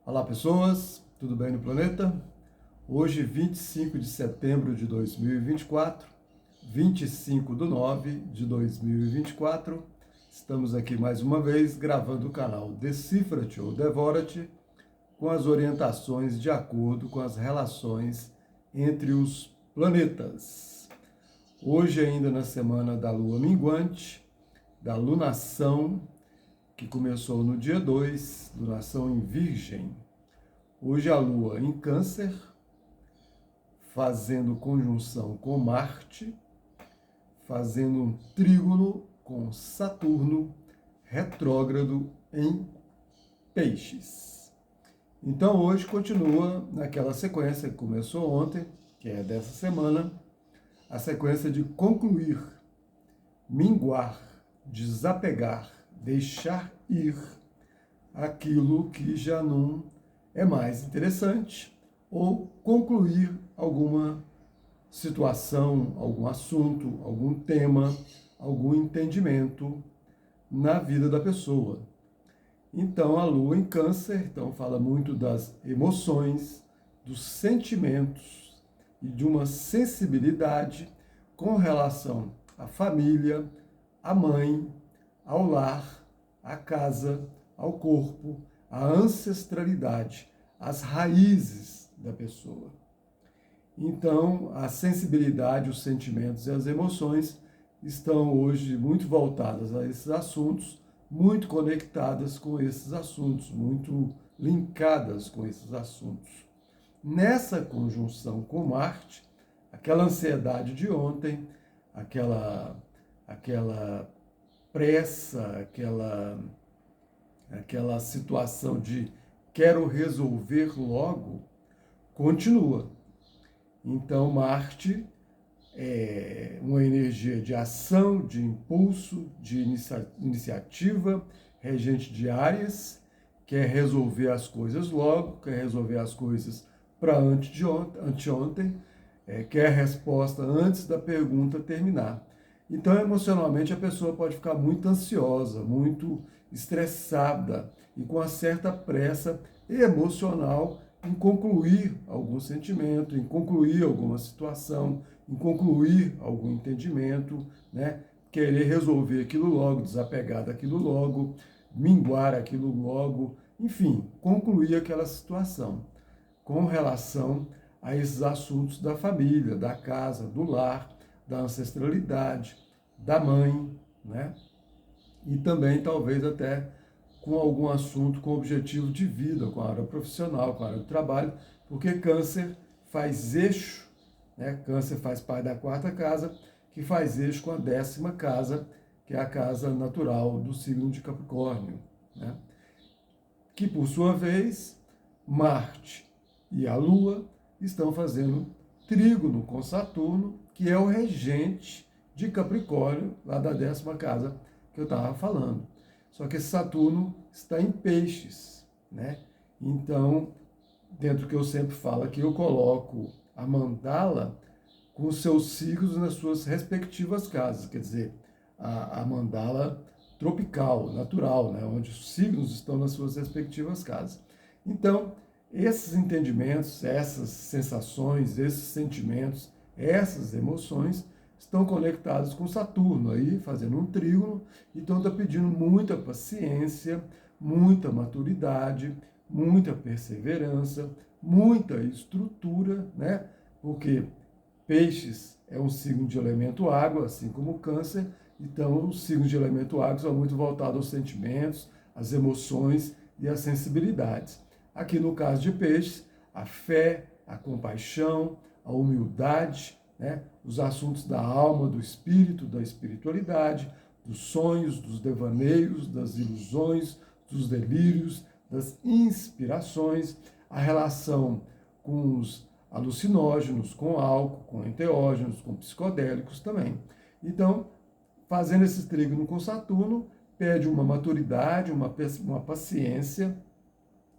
Olá pessoas, tudo bem no planeta? Hoje, 25 de setembro de 2024, 25/9 de 2024, estamos aqui mais uma vez gravando o canal Decifra-te ou Devora-te com as orientações de acordo com as relações entre os planetas. Hoje, ainda na semana da lua minguante, da lunação, que começou no dia 2, lunação em Virgem. Hoje a Lua em Câncer, fazendo conjunção com Marte, fazendo um trígono com Saturno, retrógrado em Peixes. Então hoje continua naquela sequência que começou ontem, que é dessa semana, a sequência de concluir, minguar, desapegar, deixar ir aquilo que já não é mais interessante ou concluir alguma situação, algum assunto, algum tema, algum entendimento na vida da pessoa. Então, a Lua em Câncer, então, fala muito das emoções, dos sentimentos e de uma sensibilidade com relação à família, à mãe, ao lar, à casa, ao corpo, à ancestralidade, às raízes da pessoa. Então, a sensibilidade, os sentimentos e as emoções estão hoje muito voltadas a esses assuntos, muito conectadas com esses assuntos, muito linkadas com esses assuntos. Nessa conjunção com Marte, aquela ansiedade de ontem, aquela pressa, aquela situação de quero resolver logo, continua. Então, Marte é uma energia de ação, de impulso, de iniciativa, regente de Áries, quer resolver as coisas logo, quer resolver as coisas para anteontem, quer resposta antes da pergunta terminar. Então, emocionalmente, a pessoa pode ficar muito ansiosa, muito estressada e com uma certa pressa emocional em concluir algum sentimento, em concluir alguma situação, em concluir algum entendimento, né? Querer resolver aquilo logo, desapegar daquilo logo, minguar aquilo logo, enfim, concluir aquela situação com relação a esses assuntos da família, da casa, do lar, da ancestralidade, da mãe, né? E também talvez até com algum assunto com objetivo de vida, com a área profissional, com a área do trabalho, porque Câncer faz eixo, né? Câncer faz parte da 4ª casa, que faz eixo com a 10ª casa, que é a casa natural do signo de Capricórnio, né? Que por sua vez, Marte e a Lua estão fazendo trígono com Saturno, que é o regente de Capricórnio, lá da 10ª casa que eu estava falando. Só que esse Saturno está em Peixes, né? Então, dentro do que eu sempre falo aqui, eu coloco a mandala com os seus signos nas suas respectivas casas, quer dizer, a mandala tropical, natural, né? Onde os signos estão nas suas respectivas casas. Então, esses entendimentos, essas sensações, esses sentimentos, essas emoções estão conectados com Saturno aí, fazendo um trígono, então está pedindo muita paciência, muita maturidade, muita perseverança, muita estrutura, né? Porque Peixes é um signo de elemento água, assim como o Câncer, então os signos de elemento água são muito voltados aos sentimentos, às emoções e às sensibilidades. Aqui no caso de Peixes, a fé, a compaixão, a humildade, né? Os assuntos da alma, do espírito, da espiritualidade, dos sonhos, dos devaneios, das ilusões, dos delírios, das inspirações, a relação com os alucinógenos, com álcool, com enteógenos, com psicodélicos também. Então, fazendo esse trígono com Saturno, pede uma maturidade, uma paciência,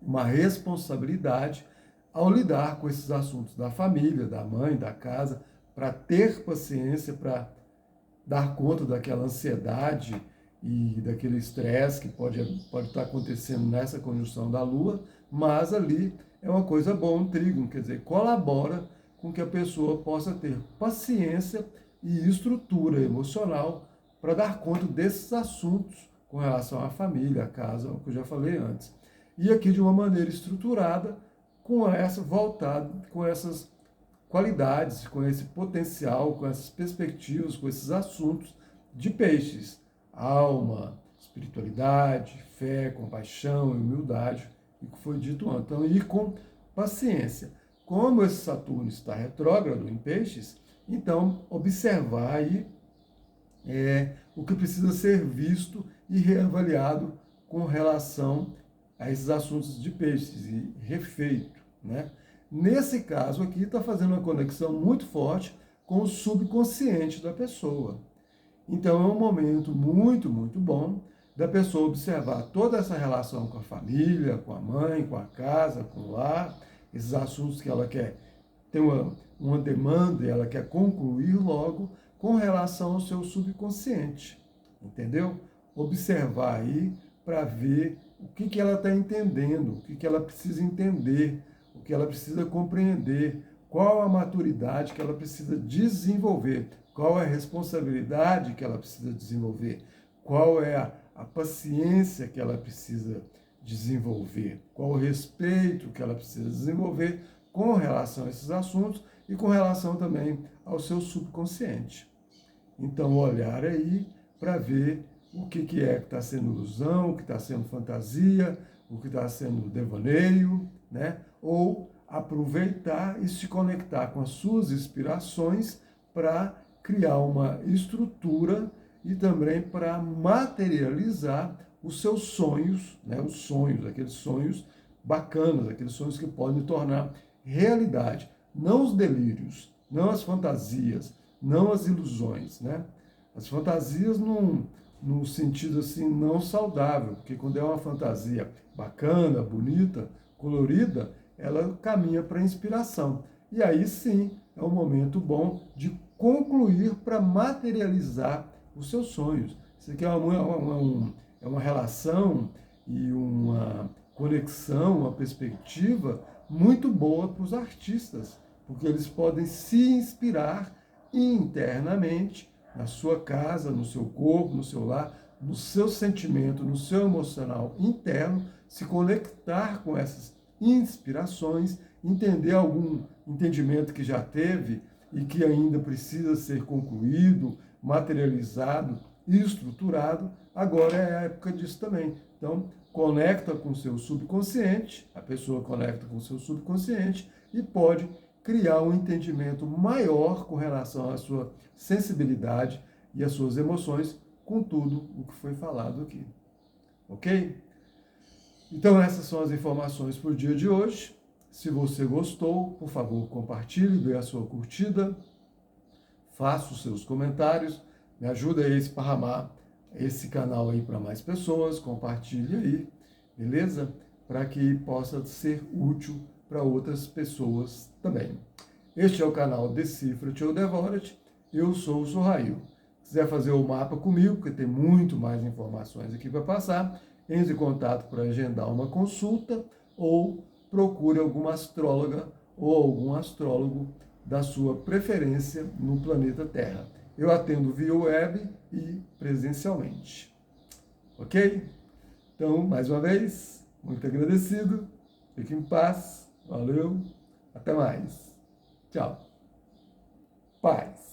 uma responsabilidade ao lidar com esses assuntos da família, da mãe, da casa, para ter paciência, para dar conta daquela ansiedade e daquele estresse que pode estar acontecendo nessa conjunção da Lua, mas ali é uma coisa boa, um trígono, quer dizer, colabora com que a pessoa possa ter paciência e estrutura emocional para dar conta desses assuntos com relação à família, à casa, o que eu já falei antes. E aqui de uma maneira estruturada, voltado com essas qualidades, com esse potencial, com essas perspectivas, com esses assuntos de peixes. Alma, espiritualidade, fé, compaixão, humildade, o que foi dito antes. Então, e com paciência. Como esse Saturno está retrógrado em peixes, então observar aí o que precisa ser visto e reavaliado com relação a esses assuntos de peixes e refeito, né? Nesse caso aqui está fazendo uma conexão muito forte com o subconsciente da pessoa. Então é um momento muito, muito bom da pessoa observar toda essa relação com a família, com a mãe, com a casa, com o lar, esses assuntos que ela quer ter uma demanda e ela quer concluir logo com relação ao seu subconsciente, entendeu? Observar aí para ver o que ela está entendendo, o que ela precisa entender, o que ela precisa compreender, qual a maturidade que ela precisa desenvolver, qual é a responsabilidade que ela precisa desenvolver, qual é a paciência que ela precisa desenvolver, qual o respeito que ela precisa desenvolver com relação a esses assuntos e com relação também ao seu subconsciente. Então, olhar aí para ver o que é que está sendo ilusão, o que está sendo fantasia, o que está sendo devaneio, né? Ou aproveitar e se conectar com as suas inspirações para criar uma estrutura e também para materializar os seus sonhos, né? Os sonhos, aqueles sonhos bacanas, aqueles sonhos que podem tornar realidade, não os delírios, não as fantasias, não as ilusões, né? As fantasias num sentido assim não saudável, porque quando é uma fantasia bacana, bonita, colorida, ela caminha para a inspiração. E aí sim é um momento bom de concluir para materializar os seus sonhos. Isso aqui é uma relação e uma conexão, uma perspectiva muito boa para os artistas, porque eles podem se inspirar internamente na sua casa, no seu corpo, no seu lar, no seu sentimento, no seu emocional interno, se conectar com essas inspirações, entender algum entendimento que já teve e que ainda precisa ser concluído, materializado e estruturado. Agora é a época disso também. Então, conecta com o seu subconsciente, a pessoa conecta com o seu subconsciente e pode criar um entendimento maior com relação à sua sensibilidade e às suas emoções com tudo o que foi falado aqui. Ok? Então essas são as informações para o dia de hoje. Se você gostou, por favor, compartilhe, dê a sua curtida, faça os seus comentários, me ajuda a esparramar esse canal aí para mais pessoas, compartilhe aí, beleza? Para que possa ser útil para outras pessoas também. Este é o canal Decifra-te ou Devora-te. Eu sou o Sorrail. Se quiser fazer o mapa comigo, porque tem muito mais informações aqui para passar, entre em contato para agendar uma consulta ou procure alguma astróloga ou algum astrólogo da sua preferência no planeta Terra. Eu atendo via web e presencialmente. Ok? Então, mais uma vez, muito agradecido. Fique em paz. Valeu. Até mais. Tchau. Paz.